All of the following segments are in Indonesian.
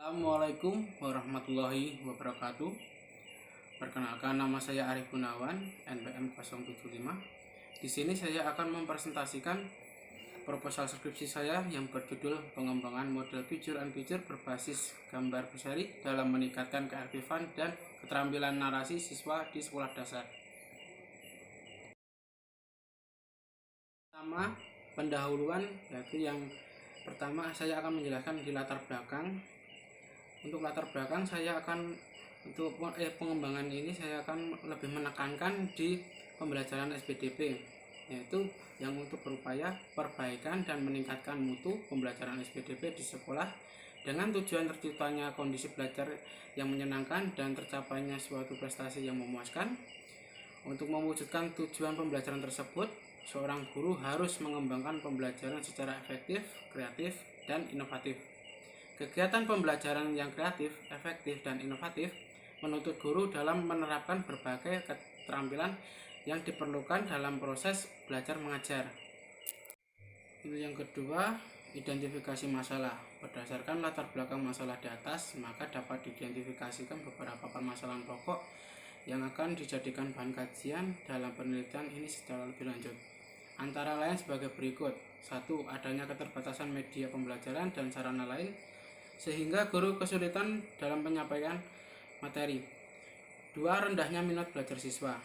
Assalamualaikum warahmatullahi wabarakatuh. Perkenalkan, nama saya Arif Gunawan, NPM 075. Di sini saya akan mempresentasikan proposal skripsi saya yang berjudul Pengembangan Model Picture and Picture berbasis gambar berseri dalam meningkatkan keaktifan dan keterampilan narasi siswa di sekolah dasar. Pertama, pendahuluan, yaitu yang pertama saya akan menjelaskan di latar belakang. Untuk latar belakang pengembangan ini saya akan lebih menekankan di pembelajaran SPDP, yaitu yang untuk berupaya perbaikan dan meningkatkan mutu pembelajaran SPDP di sekolah dengan tujuan terciptanya kondisi belajar yang menyenangkan dan tercapainya suatu prestasi yang memuaskan. Untuk mewujudkan tujuan pembelajaran tersebut, seorang guru harus mengembangkan pembelajaran secara efektif, kreatif, dan inovatif. Kegiatan pembelajaran yang kreatif, efektif, dan inovatif menuntut guru dalam menerapkan berbagai keterampilan yang diperlukan dalam proses belajar mengajar. Yang kedua, identifikasi masalah. Berdasarkan latar belakang masalah di atas, maka dapat diidentifikasikan beberapa permasalahan pokok yang akan dijadikan bahan kajian dalam penelitian ini secara lebih lanjut. Antara lain sebagai berikut. 1. Adanya keterbatasan media pembelajaran dan sarana lain sehingga guru kesulitan dalam penyampaian materi. 2. Rendahnya minat belajar siswa.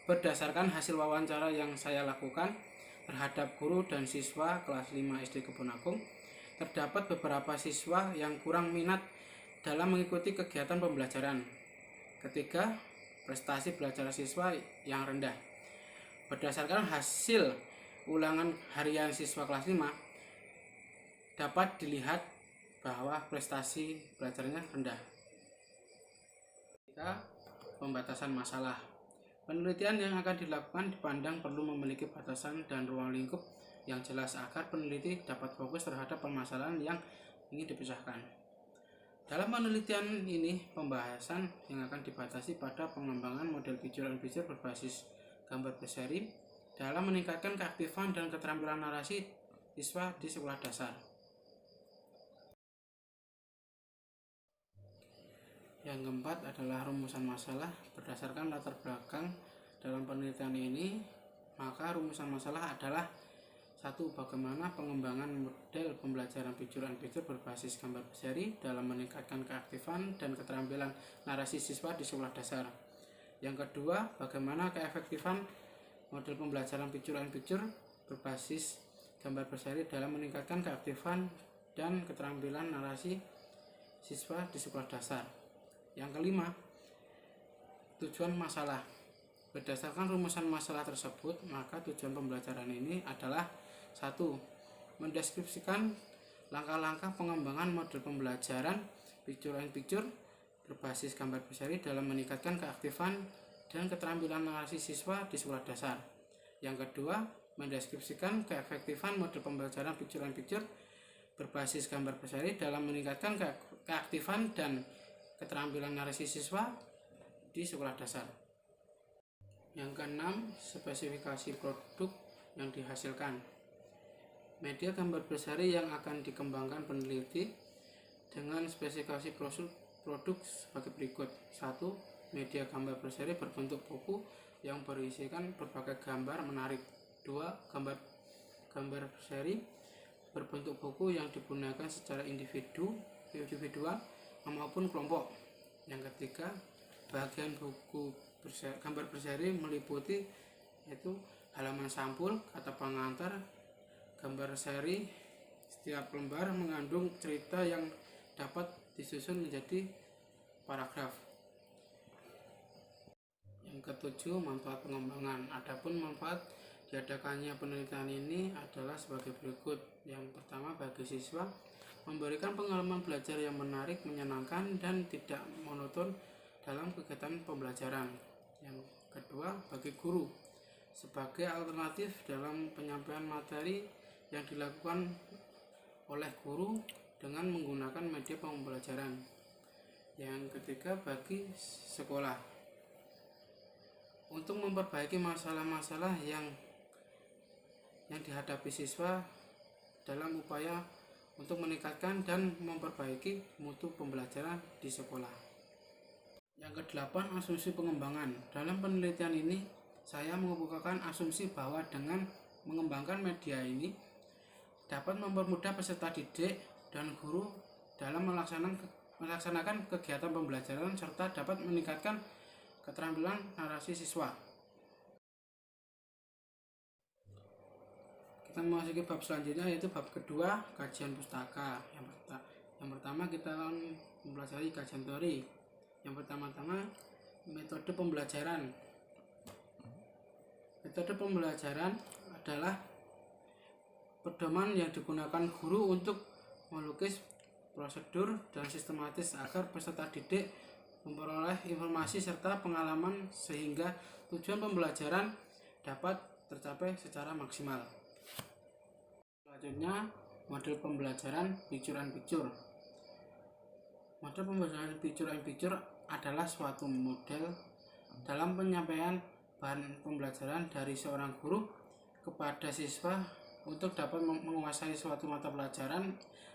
Berdasarkan hasil wawancara yang saya lakukan terhadap guru dan siswa kelas 5 SD Kebun Agung, terdapat beberapa siswa yang kurang minat dalam mengikuti kegiatan pembelajaran. 3. Prestasi belajar siswa yang rendah. Berdasarkan hasil ulangan harian siswa kelas 5, dapat dilihat bahwa prestasi belajarnya rendah. 3. Pembatasan masalah. Penelitian yang akan dilakukan dipandang perlu memiliki batasan dan ruang lingkup yang jelas agar peneliti dapat fokus terhadap permasalahan yang ingin dipisahkan. Dalam penelitian ini, pembahasan yang akan dibatasi pada pengembangan model picture and picture berbasis gambar berseri dalam meningkatkan keaktifan dan keterampilan narasi siswa di sekolah dasar. Yang keempat adalah rumusan masalah. Berdasarkan latar belakang dalam penelitian ini, maka rumusan masalah adalah 1. Bagaimana pengembangan model pembelajaran picture and picture berbasis gambar berseri dalam meningkatkan keaktifan dan keterampilan narasi siswa di sekolah dasar. Yang kedua, bagaimana keefektifan model pembelajaran picture and picture berbasis gambar berseri dalam meningkatkan keaktifan dan keterampilan narasi siswa di sekolah dasar. Yang kelima, tujuan masalah. Berdasarkan rumusan masalah tersebut, maka tujuan pembelajaran ini adalah 1. Mendeskripsikan langkah-langkah pengembangan model pembelajaran picture and picture berbasis gambar berseri dalam meningkatkan keaktifan dan keterampilan narasi siswa di sekolah dasar. Yang kedua, mendeskripsikan keefektifan model pembelajaran picture and picture berbasis gambar berseri dalam meningkatkan keaktifan dan keterampilan narasi siswa di sekolah dasar. Yang keenam, spesifikasi produk yang dihasilkan. Media gambar berseri yang akan dikembangkan peneliti dengan spesifikasi produk sebagai berikut. 1. Media gambar berseri berbentuk buku yang berisikan berbagai gambar menarik. 2. Gambar berseri berbentuk buku yang digunakan secara individual maupun kelompok. Yang ketiga, bagian buku gambar berseri meliputi yaitu halaman sampul, kata pengantar, gambar seri. Setiap lembar mengandung cerita yang dapat disusun menjadi paragraf. Yang ketujuh, manfaat pengembangan. Adapun manfaat diadakannya penelitian ini adalah sebagai berikut. Yang pertama, bagi siswa, memberikan pengalaman belajar yang menarik, menyenangkan, dan tidak monoton dalam kegiatan pembelajaran. Yang kedua, bagi guru, sebagai alternatif dalam penyampaian materi yang dilakukan oleh guru dengan menggunakan media pembelajaran. Yang ketiga, bagi sekolah, untuk memperbaiki masalah-masalah yang dihadapi siswa dalam upaya untuk meningkatkan dan memperbaiki mutu pembelajaran di sekolah. Yang kedelapan, asumsi pengembangan. Dalam penelitian ini saya mengemukakan asumsi bahwa dengan mengembangkan media ini dapat mempermudah peserta didik dan guru dalam melaksanakan kegiatan pembelajaran serta dapat meningkatkan keterampilan narasi siswa. Kita memasuki bab selanjutnya, yaitu bab kedua, kajian pustaka. Yang pertama kita akan mempelajari kajian teori. Yang pertama-tama, metode pembelajaran. Metode pembelajaran adalah pedoman yang digunakan guru untuk melukis prosedur dan sistematis agar peserta didik memperoleh informasi serta pengalaman sehingga tujuan pembelajaran dapat tercapai secara maksimal. Selanjutnya, model pembelajaran picture and picture. Model pembelajaran picture and picture adalah suatu model dalam penyampaian bahan pembelajaran dari seorang guru kepada siswa untuk dapat menguasai suatu mata pelajaran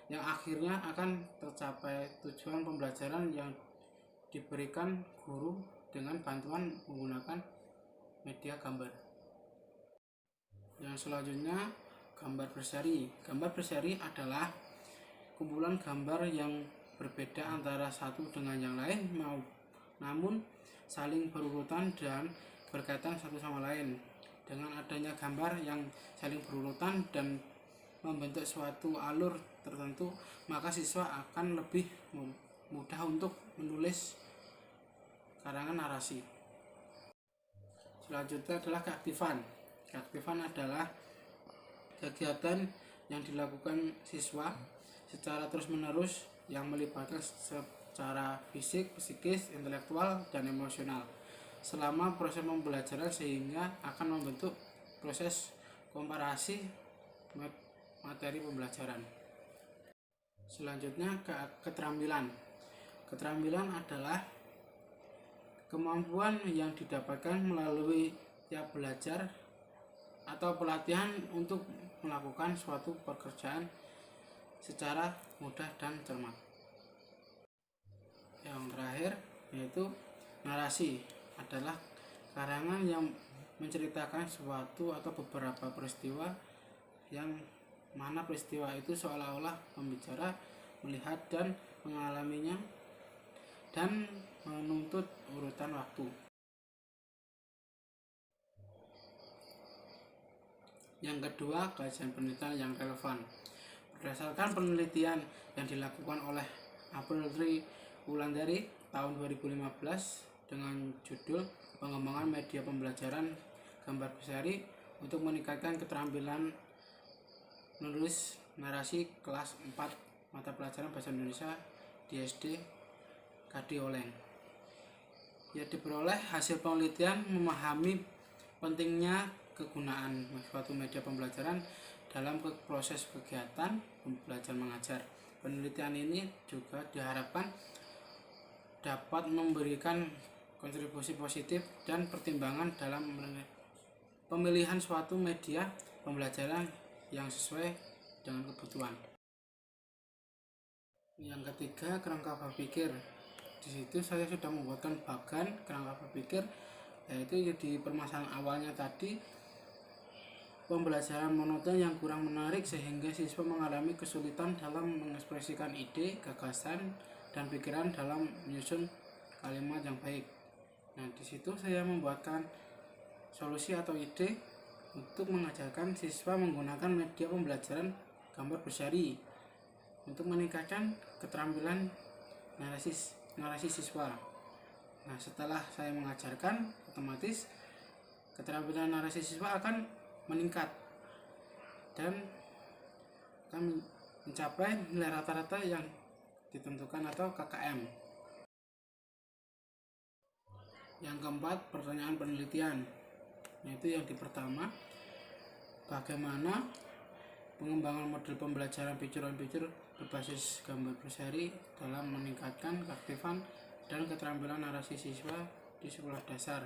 yang akhirnya akan tercapai tujuan pembelajaran yang diberikan guru dengan bantuan menggunakan media gambar. Yang selanjutnya, gambar berseri. Gambar berseri adalah kumpulan gambar yang berbeda antara satu dengan yang lain, namun saling berurutan dan berkaitan satu sama lain. Dengan adanya gambar yang saling berurutan dan membentuk suatu alur tertentu, maka siswa akan lebih mudah untuk menulis karangan narasi. Selanjutnya adalah keaktifan. Keaktifan adalah kegiatan yang dilakukan siswa secara terus-menerus yang melibatkan secara fisik, psikis, intelektual, dan emosional selama proses pembelajaran sehingga akan membentuk proses komparasi materi pembelajaran. Selanjutnya, keterampilan. Keterampilan adalah kemampuan yang didapatkan melalui tiap belajar atau pelatihan untuk melakukan suatu pekerjaan secara mudah dan cermat. Yang terakhir yaitu narasi, adalah karangan yang menceritakan suatu atau beberapa peristiwa yang mana peristiwa itu seolah-olah pembicara melihat dan mengalaminya dan menuntut urutan waktu. Yang kedua, kajian penelitian yang relevan. Berdasarkan penelitian yang dilakukan oleh April Wulandari tahun 2015 dengan judul Pengembangan Media Pembelajaran Gambar Berseri untuk meningkatkan keterampilan menulis narasi kelas 4 mata pelajaran Bahasa Indonesia di SD Kadi Oleng. Ya, diperoleh hasil penelitian memahami pentingnya kegunaan suatu media pembelajaran dalam proses kegiatan belajar mengajar. Penelitian ini juga diharapkan dapat memberikan kontribusi positif dan pertimbangan dalam pemilihan suatu media pembelajaran yang sesuai dengan kebutuhan. Yang ketiga, kerangka berpikir. Di situ saya sudah membuatkan bagan kerangka berpikir, yaitu di permasalahan awalnya tadi, pembelajaran monoton yang kurang menarik sehingga siswa mengalami kesulitan dalam mengekspresikan ide, gagasan, dan pikiran dalam menyusun kalimat yang baik. Nah, di situ saya membuatkan solusi atau ide untuk mengajarkan siswa menggunakan media pembelajaran gambar berseri untuk meningkatkan keterampilan narasi siswa. Nah, setelah saya mengajarkan, otomatis keterampilan narasi siswa akan meningkat dan akan mencapai nilai rata-rata yang ditentukan atau KKM. Yang keempat, pertanyaan penelitian, yaitu yang pertama, bagaimana pengembangan model pembelajaran picture on picture berbasis gambar berseri dalam meningkatkan keaktifan dan keterampilan narasi siswa di sekolah dasar.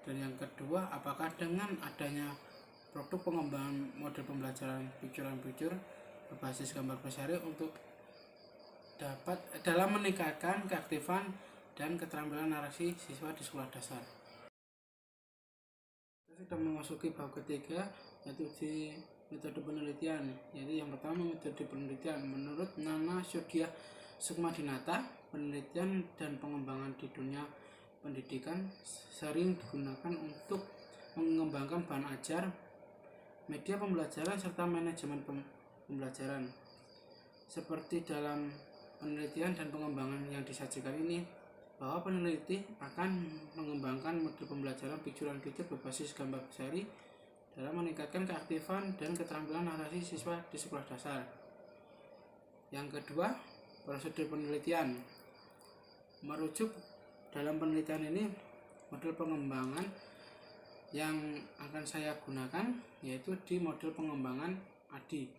Dan yang kedua, apakah dengan adanya produk pengembangan model pembelajaran picture on picture berbasis gambar berseri untuk dapat dalam meningkatkan keaktifan dan keterampilan narasi siswa di sekolah dasar. Kita sudah memasuki bab ketiga, yaitu di metode penelitian. Yaitu yang pertama, metode penelitian menurut Nana Syodia Sukmadinata. Penelitian dan pengembangan di dunia pendidikan sering digunakan untuk mengembangkan bahan ajar, media pembelajaran, serta manajemen pembelajaran. Seperti dalam penelitian dan pengembangan yang disajikan ini, bahwa peneliti akan mengembangkan model pembelajaran picture-in-picture berbasis gambar berseri dalam meningkatkan keaktifan dan keterampilan narasi siswa di sekolah dasar. Yang kedua, prosedur penelitian. Merujuk dalam penelitian ini, model pengembangan yang akan saya gunakan yaitu di model pengembangan ADI.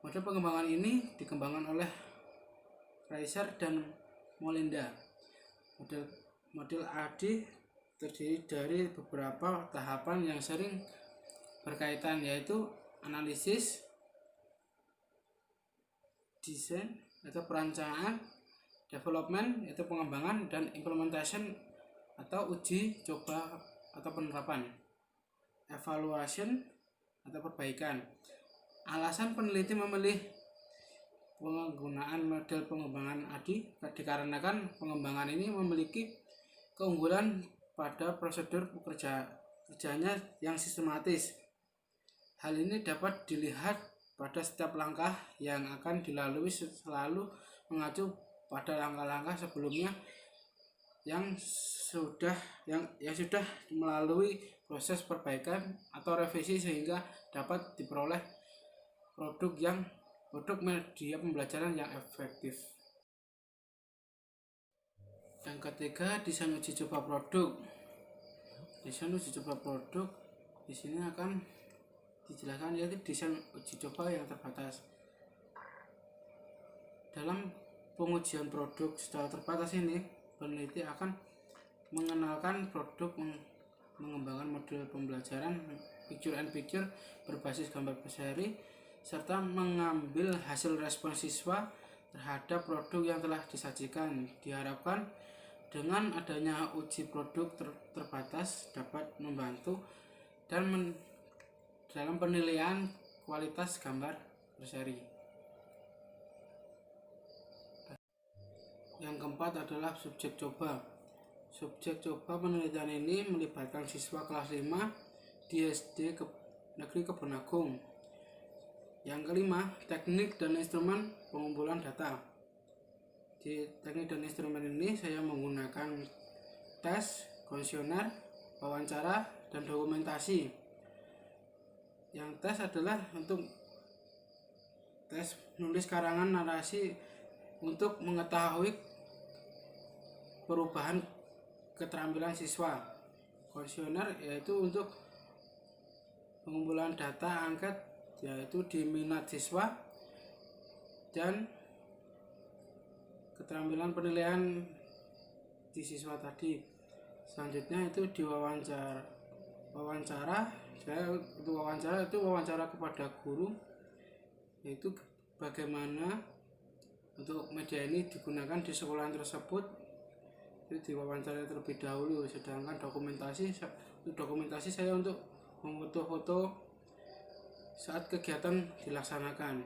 Model pengembangan ini dikembangkan oleh Reiser dan Molinda. Model ADI terdiri dari beberapa tahapan yang sering berkaitan, yaitu analisis, desain atau perancangan, development yaitu pengembangan, dan implementation atau uji coba atau penerapan, evaluation atau perbaikan. Alasan peneliti memilih penggunaan model pengembangan ADI dikarenakan pengembangan ini memiliki keunggulan pada prosedur kerjanya yang sistematis. Hal ini dapat dilihat pada setiap langkah yang akan dilalui selalu mengacu pada langkah-langkah sebelumnya yang sudah melalui proses perbaikan atau revisi sehingga dapat diperoleh produk media pembelajaran yang efektif. Yang ketiga, desain uji coba produk. Desain uji coba produk di sini akan dijelaskan yaitu desain uji coba yang terbatas. Dalam pengujian produk secara terbatas ini, peneliti akan mengenalkan produk, mengembangkan model pembelajaran picture-in-picture berbasis gambar berseri, serta mengambil hasil respon siswa terhadap produk yang telah disajikan. Diharapkan dengan adanya uji produk terbatas dapat membantu dalam penilaian kualitas gambar berseri. Yang keempat adalah subjek coba. Subjek coba penelitian ini melibatkan siswa kelas 5 di SD Negeri Kebon Agung. Yang kelima, teknik dan instrumen pengumpulan data. Di teknik dan instrumen ini saya menggunakan tes, kuesioner, wawancara, dan dokumentasi. Yang tes adalah untuk tes menulis karangan narasi untuk mengetahui perubahan keterampilan siswa. Kuesioner yaitu untuk pengumpulan data angket yaitu di minat siswa, dan keterampilan penilaian di siswa tadi. Selanjutnya itu di wawancara. Wawancara kepada guru, yaitu bagaimana untuk media ini digunakan di sekolah tersebut. Itu diwawancara terlebih dahulu. Sedangkan dokumentasi saya untuk memfoto-foto saat kegiatan dilaksanakan.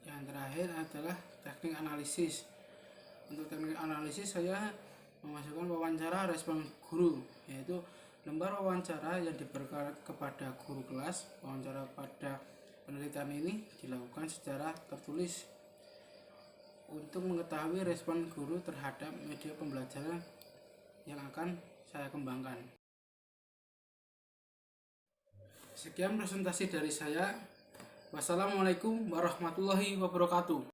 Yang terakhir adalah teknik analisis. Untuk teknik analisis saya memasukkan wawancara respon guru, yaitu lembar wawancara yang diberikan kepada guru kelas. Wawancara pada penelitian ini dilakukan secara tertulis untuk mengetahui respon guru terhadap media pembelajaran yang akan saya kembangkan. Sekian presentasi dari saya. Wassalamualaikum warahmatullahi wabarakatuh.